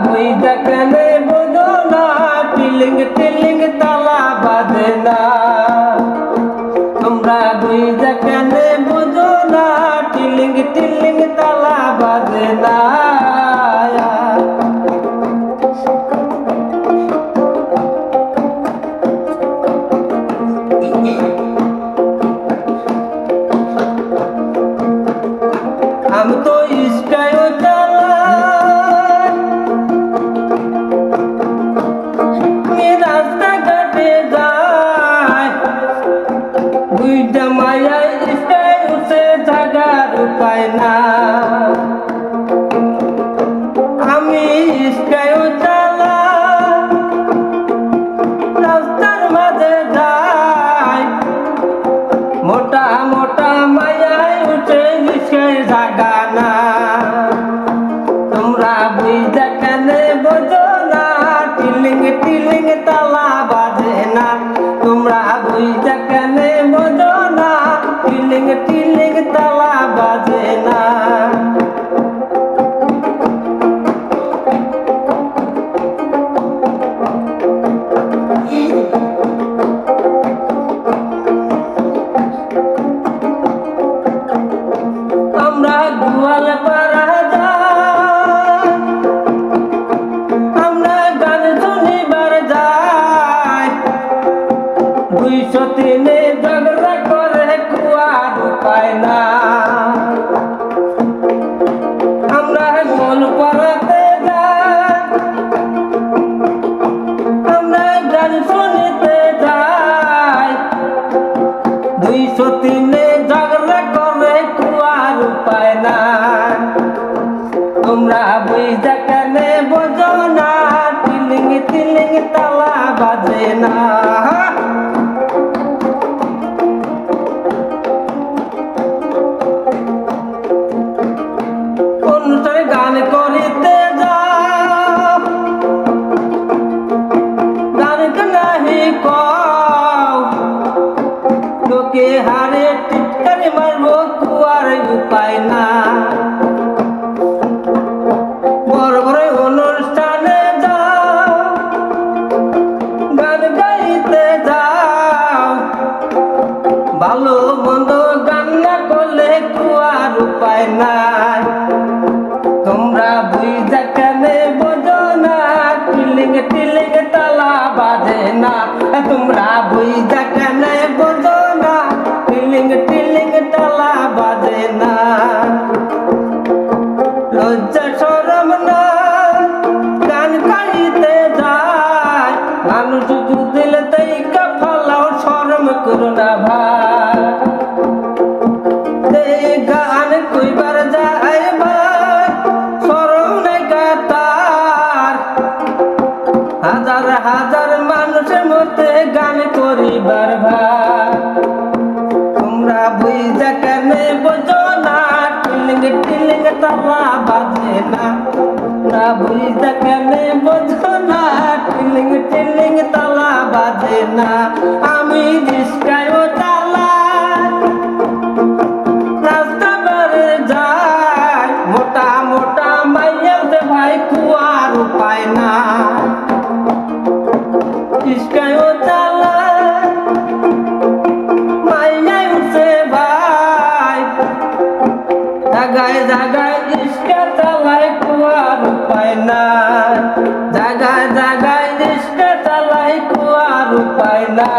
বুঝা কেনে বোঝো না, টিলিং টিলিং তালা বাজে না। তোমরা বুঝা কেনে বোঝো না, টিলিং টিলিং তালা বাজে না। हम तो इसका रास्ता कटे जाए, बुझा माया इसका उसे धागा रुपाय ना। हमी इसका उजाला रास्तार माঝে যায়, मोटा मोटा माया उठे इसके धागा ना। তোমরা বুঝা কেনে বোঝো না, টিলিং টিলিং তালা বাজে না। তোমরা বুঝা কেনে বোঝো না, টিলিং টিলিং তালা বাজে না। আমরা গোয়াল পাড়া যাই, আমরা গান শুনিবার যাই, 203 ঝগড়া করে কুয়ার পায় না। আমরা গোল পাড়াতে যাই, আমরা গান শুনিতে যাই, 203 ঝগড়া করে কুয়ার পায় না। তোমরা বুঝা কেনে বোঝো না, টিলিং টিলিং তালা বাজে না। অনুষ্ঠানে গান করিতে যাও, গান নাহি কও, লোকে হারে টিটকারি মারবো কুয়ার উপায় না। বড় বড় অনুষ্ঠানে যাও, গান গাইতে যাও, ভালো মন্দ গান না করলে কুয়ার উপায় নাই। তোমরা বুঝা কেনে বোঝো না, টিলিং টিলিং তালা বাজে না। তোমরা বুঝা কেনে বোঝো না, টিলিং টিলিং তালা বাজে না। লজ্জা শরম না, গান গাইতে যায়, মানুষ দিল তাই কাফালাও শরম করো না ভাই। গান কইবার যায় ভাই, শরম নাই কাতার, হাজার হাজার মানুষের মধ্যে গান করিবার ভাই। তোমরা বুঝা কেনে বোঝো না, টিলিং টিলিং তালা বাজে না। তোমরা বুঝা কেনে বোঝো না, টিলিং টিলিং তালা বাজে না। আমি রিস্কায় চালাই, রাস্তা বারে যাই, মোটা মোটা মাইয়াতে ভাই কুয়ার উপায় না। রিস্কায় চালাই, মাইয়াই উঠে ভাই, জাগায় জাগায় রিস্কা চালাই কুয়ার উপায় না। জাগায় জাগায় রিস্কা চালাই কুয়ার উপায় না।